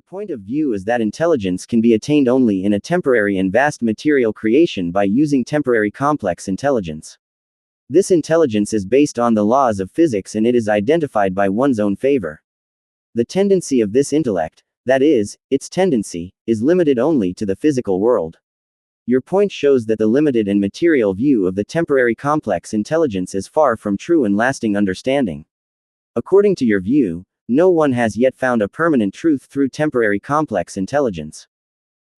point of view is that intelligence can be attained only in a temporary and vast material creation by using temporary complex intelligence. This intelligence is based on the laws of physics and it is identified by one's own favor. The tendency of this intellect, that is, its tendency, is limited only to the physical world. Your point shows that the limited and material view of the temporary complex intelligence is far from true and lasting understanding. According to your view, no one has yet found a permanent truth through temporary complex intelligence.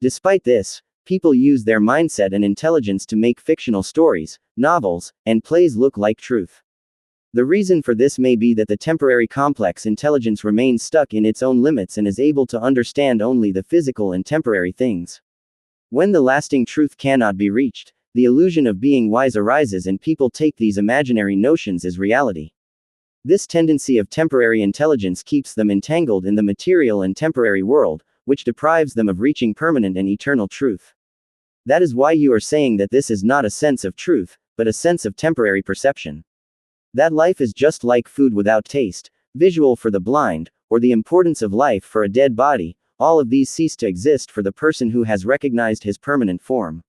Despite this, people use their mindset and intelligence to make fictional stories, novels, and plays look like truth. The reason for this may be that the temporary complex intelligence remains stuck in its own limits and is able to understand only the physical and temporary things. When the lasting truth cannot be reached, the illusion of being wise arises and people take these imaginary notions as reality. This tendency of temporary intelligence keeps them entangled in the material and temporary world, which deprives them of reaching permanent and eternal truth. That is why you are saying that this is not a sense of truth, but a sense of temporary perception. That life is just like food without taste, visual for the blind, or the importance of life for a dead body, all of these cease to exist for the person who has recognized his permanent form.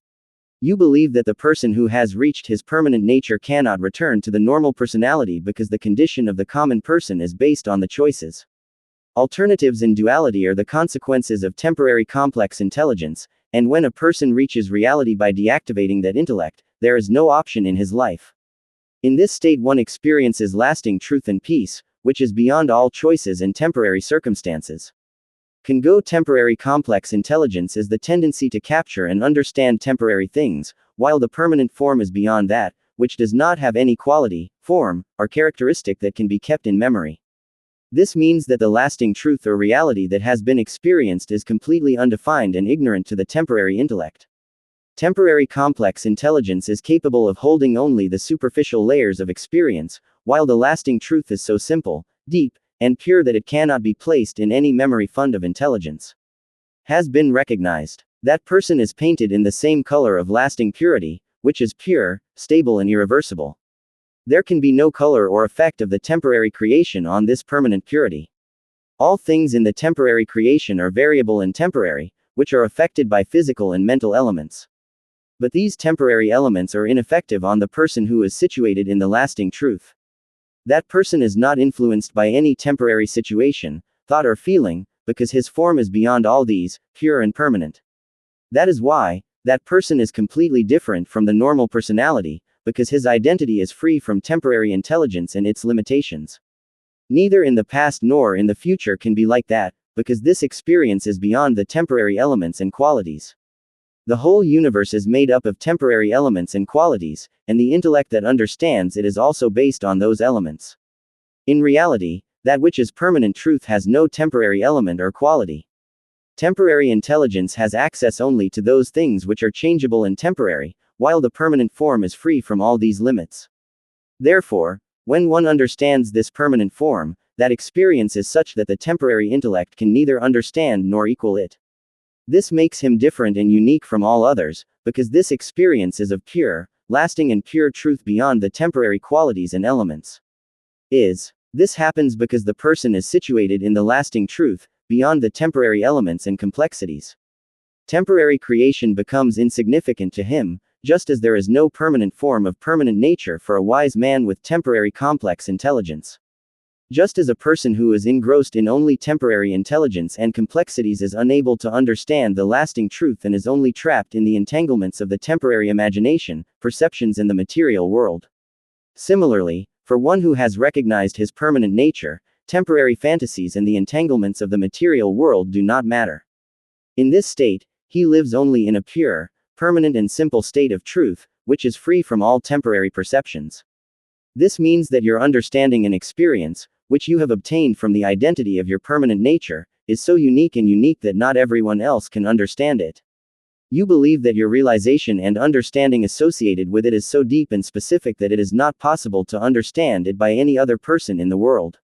You believe that the person who has reached his permanent nature cannot return to the normal personality because the condition of the common person is based on the choices. Alternatives in duality are the consequences of temporary complex intelligence, and when a person reaches reality by deactivating that intellect, there is no option in his life. In this state one experiences lasting truth and peace, which is beyond all choices and temporary circumstances. Congo temporary complex intelligence is the tendency to capture and understand temporary things, while the permanent form is beyond that, which does not have any quality, form, or characteristic that can be kept in memory. This means that the lasting truth or reality that has been experienced is completely undefined and ignorant to the temporary intellect. Temporary complex intelligence is capable of holding only the superficial layers of experience, while the lasting truth is so simple, deep, and pure that it cannot be placed in any memory fund of intelligence. Has been recognized. That person is painted in the same color of lasting purity, which is pure, stable and irreversible. There can be no color or effect of the temporary creation on this permanent purity. All things in the temporary creation are variable and temporary, which are affected by physical and mental elements. But these temporary elements are ineffective on the person who is situated in the lasting truth. That person is not influenced by any temporary situation, thought or feeling, because his form is beyond all these, pure and permanent. That is why, that person is completely different from the normal personality, because his identity is free from temporary intelligence and its limitations. Neither in the past nor in the future can be like that, because this experience is beyond the temporary elements and qualities. The whole universe is made up of temporary elements and qualities, and the intellect that understands it is also based on those elements. In reality, that which is permanent truth has no temporary element or quality. Temporary intelligence has access only to those things which are changeable and temporary, while the permanent form is free from all these limits. Therefore, when one understands this permanent form, that experience is such that the temporary intellect can neither understand nor equal it. This makes him different and unique from all others, because this experience is of pure, lasting and pure truth beyond the temporary qualities and elements. This happens because the person is situated in the lasting truth, beyond the temporary elements and complexities. Temporary creation becomes insignificant to him, just as there is no permanent form of permanent nature for a wise man with temporary complex intelligence. Just as a person who is engrossed in only temporary intelligence and complexities is unable to understand the lasting truth and is only trapped in the entanglements of the temporary imagination, perceptions in the material world. Similarly, for one who has recognized his permanent nature, temporary fantasies and the entanglements of the material world do not matter. In this state, he lives only in a pure, permanent and simple state of truth, which is free from all temporary perceptions. This means that your understanding and experience, which you have obtained from the identity of your permanent nature, is so unique that not everyone else can understand it. You believe that your realization and understanding associated with it is so deep and specific that it is not possible to understand it by any other person in the world.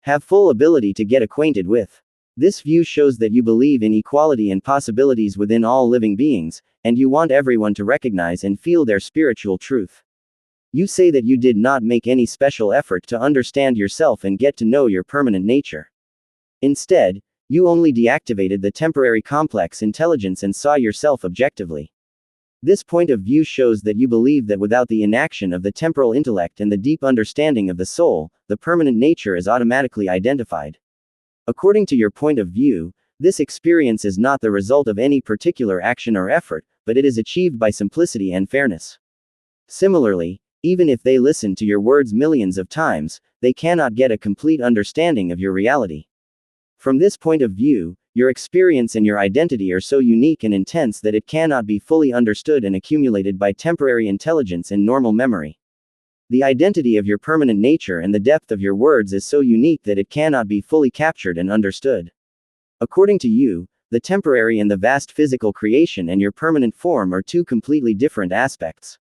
Have full ability to get acquainted with. This view shows that you believe in equality and possibilities within all living beings, and you want everyone to recognize and feel their spiritual truth. You say that you did not make any special effort to understand yourself and get to know your permanent nature. Instead, You only deactivated the temporary complex intelligence and saw yourself objectively. This point of view shows that you believe that without the inaction of the temporal intellect and the deep understanding of the soul, the permanent nature is automatically identified. According to your point of view, this experience is not the result of any particular action or effort, but it is achieved by simplicity and fairness. Similarly, even if they listen to your words millions of times, they cannot get a complete understanding of your reality. From this point of view, your experience and your identity are so unique and intense that it cannot be fully understood and accumulated by temporary intelligence and normal memory. The identity of your permanent nature and the depth of your words is so unique that it cannot be fully captured and understood. According to you, the temporary and the vast physical creation and your permanent form are two completely different aspects.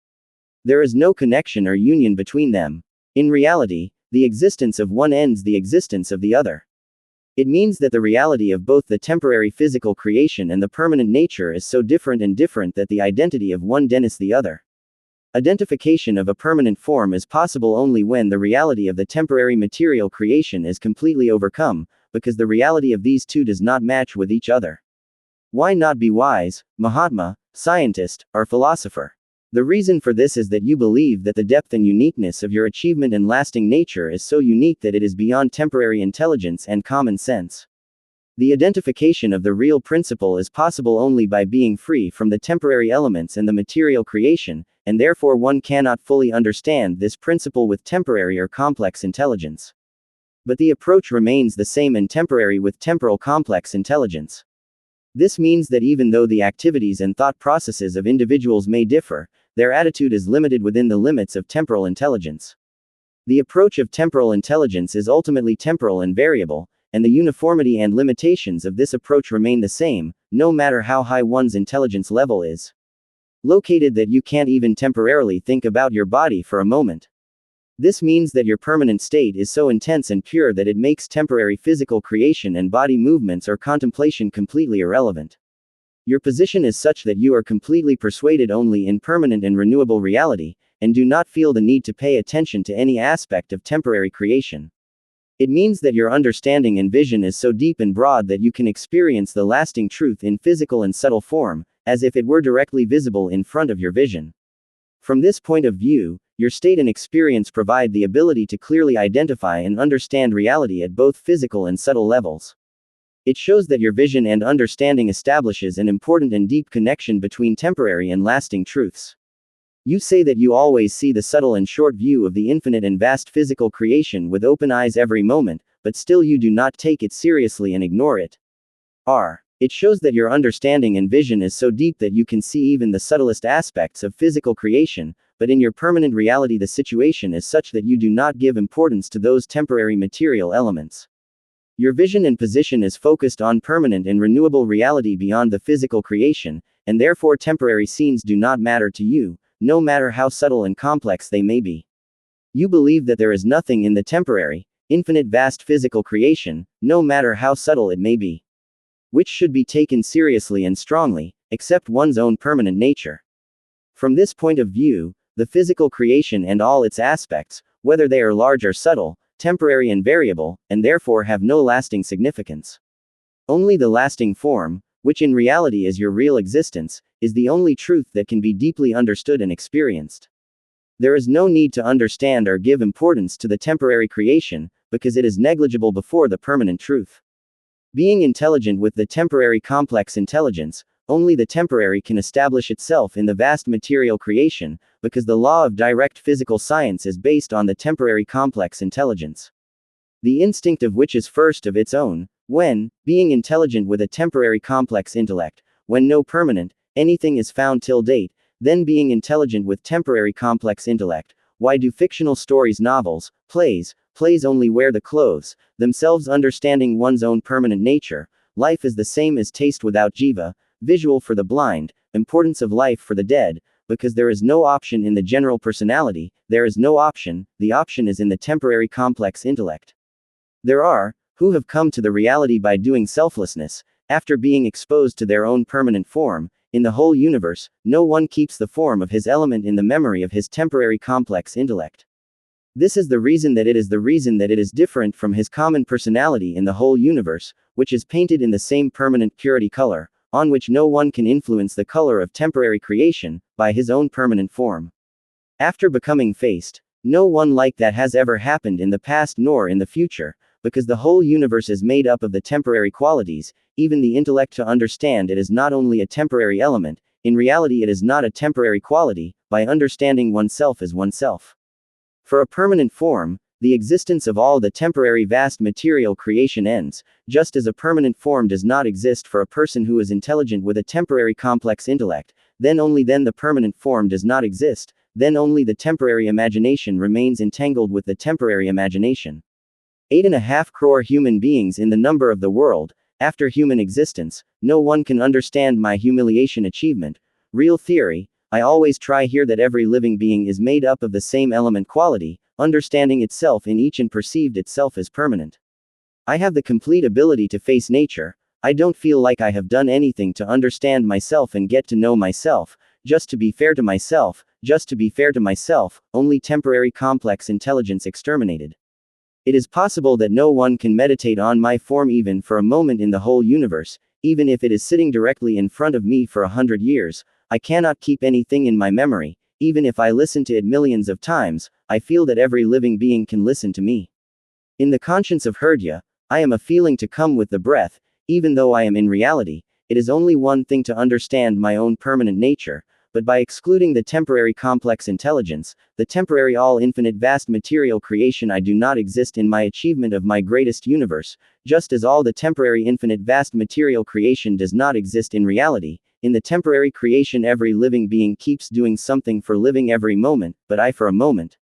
There is no connection or union between them. In reality, the existence of one ends the existence of the other. It means that the reality of both the temporary physical creation and the permanent nature is so different that the identity of one denies the other. Identification of a permanent form is possible only when the reality of the temporary material creation is completely overcome, because the reality of these two does not match with each other. Why not be wise, Mahatma, scientist, or philosopher? The reason for this is that you believe that the depth and uniqueness of your achievement and lasting nature is so unique that it is beyond temporary intelligence and common sense. The identification of the real principle is possible only by being free from the temporary elements and the material creation, and therefore one cannot fully understand this principle with temporary or complex intelligence. But the approach remains the same and temporary with temporal complex intelligence. This means that even though the activities and thought processes of individuals may differ, their attitude is limited within the limits of temporal intelligence. The approach of temporal intelligence is ultimately temporal and variable, and the uniformity and limitations of this approach remain the same, no matter how high one's intelligence level is. Located that you can't even temporarily think about your body for a moment. This means that your permanent state is so intense and pure that it makes temporary physical creation and body movements or contemplation completely irrelevant. Your position is such that you are completely persuaded only in permanent and renewable reality, and do not feel the need to pay attention to any aspect of temporary creation. It means that your understanding and vision is so deep and broad that you can experience the lasting truth in physical and subtle form, as if it were directly visible in front of your vision. From this point of view, your state and experience provide the ability to clearly identify and understand reality at both physical and subtle levels. It shows that your vision and understanding establishes an important and deep connection between temporary and lasting truths. You say that you always see the subtle and short view of the infinite and vast physical creation with open eyes every moment, but still you do not take it seriously and ignore it. It shows that your understanding and vision is so deep that you can see even the subtlest aspects of physical creation, but in your permanent reality the situation is such that you do not give importance to those temporary material elements. Your vision and position is focused on permanent and renewable reality beyond the physical creation, and therefore temporary scenes do not matter to you, no matter how subtle and complex they may be. You believe that there is nothing in the temporary, infinite vast physical creation, no matter how subtle it may be, which should be taken seriously and strongly, except one's own permanent nature. From this point of view, the physical creation and all its aspects, whether they are large or subtle, temporary and variable, and therefore have no lasting significance. Only the lasting form, which in reality is your real existence, is the only truth that can be deeply understood and experienced. There is no need to understand or give importance to the temporary creation, because it is negligible before the permanent truth. Being intelligent with the temporary complex intelligence, only the temporary can establish itself in the vast material creation, because the law of direct physical science is based on the temporary complex intelligence. The instinct of which is first of its own, when, being intelligent with a temporary complex intellect, when no permanent, anything is found till date, then being intelligent with temporary complex intellect, why do fictional stories, novels, plays only wear the clothes, themselves understanding one's own permanent nature, life is the same as taste without jiva, visual for the blind, importance of life for the dead, because there is no option in the general personality, there is no option, the option is in the temporary complex intellect. There are, who have come to the reality by doing selflessness, after being exposed to their own permanent form, in the whole universe, no one keeps the form of his element in the memory of his temporary complex intellect. This is the reason that it is different from his common personality in the whole universe, which is painted in the same permanent purity color, on which no one can influence the color of temporary creation, by his own permanent form. After becoming faced, no one like that has ever happened in the past nor in the future, because the whole universe is made up of the temporary qualities, even the intellect to understand it is not only a temporary element, in reality it is not a temporary quality, by understanding oneself as oneself. For a permanent form, the existence of all the temporary vast material creation ends, just as a permanent form does not exist for a person who is intelligent with a temporary complex intellect, then only then the permanent form does not exist, then only the temporary imagination remains entangled with the temporary imagination. 8.5 crore human beings in the number of the world, after human existence, no one can understand my humiliation achievement. Real theory, I always try here that every living being is made up of the same element quality, understanding itself in each and perceived itself as permanent. I have the complete ability to face nature. I don't feel like I have done anything to understand myself and get to know myself, just to be fair to myself, only temporary complex intelligence exterminated. It is possible that no one can meditate on my form even for a moment in the whole universe, even if it is sitting directly in front of me for 100 years, I cannot keep anything in my memory, even if I listen to it millions of times, I feel that every living being can listen to me. In the conscience of Hridaya, I am a feeling to come with the breath, even though I am in reality, it is only one thing to understand my own permanent nature, but by excluding the temporary complex intelligence, the temporary all-infinite vast material creation I do not exist in my achievement of my greatest universe, just as all the temporary infinite vast material creation does not exist in reality. In the temporary creation every living being keeps doing something for living every moment, but I for a moment.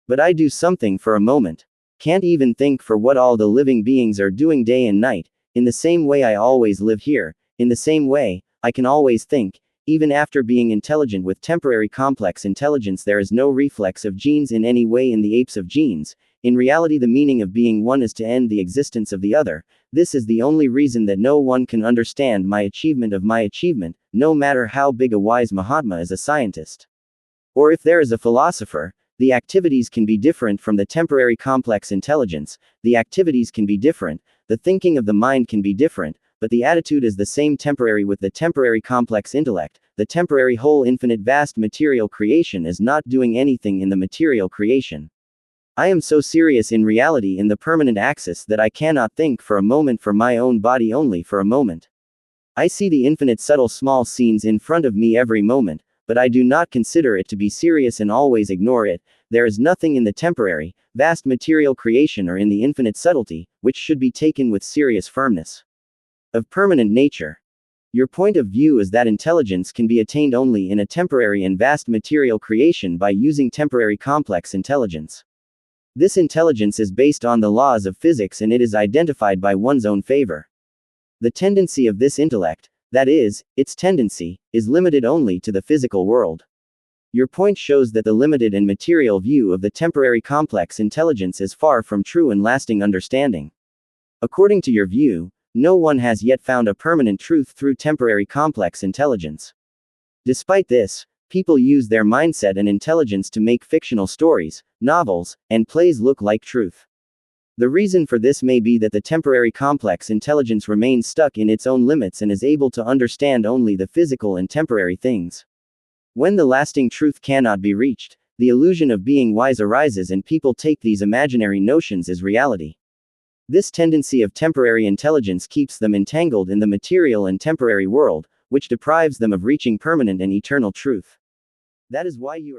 But I do something for a moment. Can't even think for what all the living beings are doing day and night. In the same way I always live here, in the same way, I can always think. Even after being intelligent with temporary complex intelligence there is no reflex of genes in any way in the apes of genes. In reality the meaning of being one is to end the existence of the other. This is the only reason that no one can understand my achievement of my achievement, no matter how big a wise Mahatma is a scientist. Or if there is a philosopher, the activities can be different from the temporary complex intelligence, the activities can be different, the thinking of the mind can be different, but the attitude is the same temporary with the temporary complex intellect. The temporary whole infinite vast material creation is not doing anything in the material creation. I am so serious in reality in the permanent axis that I cannot think for a moment for my own body only for a moment. I see the infinite subtle small scenes in front of me every moment, but I do not consider it to be serious and always ignore it. There is nothing in the temporary, vast material creation or in the infinite subtlety, which should be taken with serious firmness. Of permanent nature. Your point of view is that intelligence can be attained only in a temporary and vast material creation by using temporary complex intelligence. This intelligence is based on the laws of physics and it is identified by one's own favor. The tendency of this intellect, that is, its tendency, is limited only to the physical world. Your point shows that the limited and material view of the temporary complex intelligence is far from true and lasting understanding. According to your view, no one has yet found a permanent truth through temporary complex intelligence. Despite this, people use their mindset and intelligence to make fictional stories, novels, and plays look like truth. The reason for this may be that the temporary complex intelligence remains stuck in its own limits and is able to understand only the physical and temporary things. When the lasting truth cannot be reached, the illusion of being wise arises and people take these imaginary notions as reality. This tendency of temporary intelligence keeps them entangled in the material and temporary world, which deprives them of reaching permanent and eternal truth. That is why you are